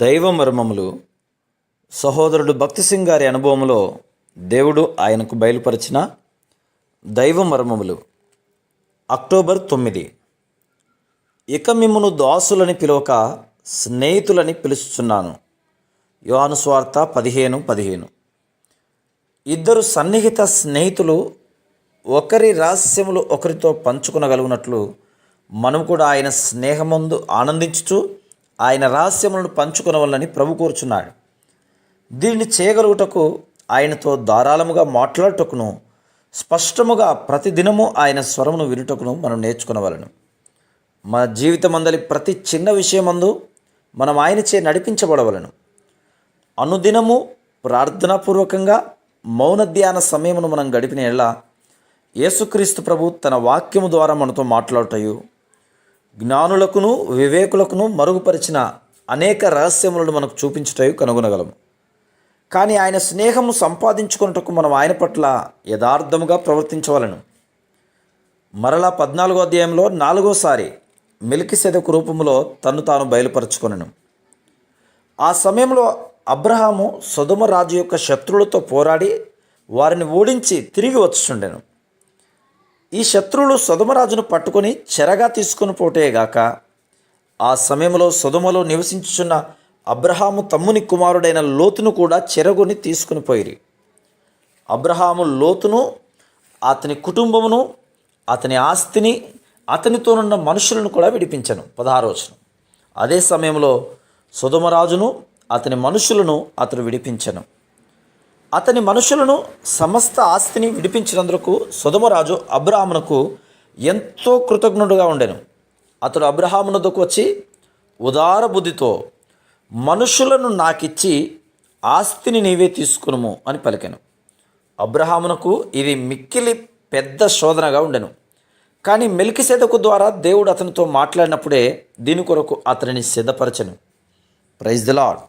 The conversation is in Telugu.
దైవ మర్మములు సహోదరుడు భక్తి సింగ్ గారి అనుభవంలో దేవుడు ఆయనకు బయలుపరిచిన దైవ మర్మములు. అక్టోబర్ 9. ఇక మిమ్మును దాసులని పిలవక స్నేహితులని పిలుస్తున్నాను. యోహాను సువార్త 15:15. ఇద్దరు సన్నిహిత స్నేహితులు ఒకరి రహస్యములు ఒకరితో పంచుకొనగలుగునట్లు మనం కూడా ఆయన స్నేహమందు ఆనందించుచు ఆయన రహస్యములను పంచుకొనవలనని ప్రభు కోరుచున్నాడు. దీన్ని చేయగలుగుటకు ఆయనతో ధారాళముగా మాట్లాడుటకును స్పష్టముగా ప్రతిదినము ఆయన స్వరమును వినుటకును మనం నేర్చుకునవలను. మన జీవితమందలి ప్రతి చిన్న విషయమందు మనం ఆయనచే నడిపించబడవలను. అనుదినము ప్రార్థనాపూర్వకంగా మౌన ధ్యాన సమయమును మనం గడిపిన ఎడల యేసుక్రీస్తు ప్రభు తన వాక్యము ద్వారా మనతో మాట్లాడుటయు జ్ఞానులకును వివేకులకును మరుగుపరిచిన అనేక రహస్యములను మనకు చూపించుటయు కనుగొనగలము. కానీ ఆయన స్నేహము సంపాదించుకున్నటకు మనం ఆయన పట్ల యథార్థముగా ప్రవర్తించవలను. మరలా 14వ అధ్యాయంలో 4వసారి మెల్కీసెదెకు రూపములో తన్ను తాను బయలుపరచుకొనెను. ఆ సమయంలో అబ్రహాము సొదొమ రాజు యొక్క శత్రువులతో పోరాడి వారిని ఓడించి తిరిగి వచ్చుచుండెను. ఈ శత్రువులు సొదొమరాజును పట్టుకొని చెరగా తీసుకొని పోటేగాక ఆ సమయంలో సొదొమలో నివసించుచున్న అబ్రహాము తమ్ముని కుమారుడైన లోతును కూడా చెరగొని తీసుకుని పోయిరి. అబ్రహాము లోతును, అతని కుటుంబమును, అతని ఆస్తిని, అతనితోనున్న మనుషులను కూడా విడిపించెను. 16వ వచనం. అదే సమయంలో సొదొమరాజును అతని మనుషులను అతడు విడిపించెను. అతని మనుషులను సమస్త ఆస్తిని విడిపించినందుకు సొదొమరాజు అబ్రహామునకు ఎంతో కృతజ్ఞుడుగా ఉండెను. అతడు అబ్రహామునకు వచ్చి ఉదార బుద్ధితో మనుషులను నాకిచ్చి ఆస్తిని నీవే తీసుకునుము అని పలికెను. అబ్రహామునకు ఇది మిక్కిలి పెద్ద శోధనగా ఉండెను. కానీ మెల్కీసెదెకు ద్వారా దేవుడు అతనితో మాట్లాడినప్పుడే దీని కొరకు అతనిని సిద్ధపరచెను. Praise the lord.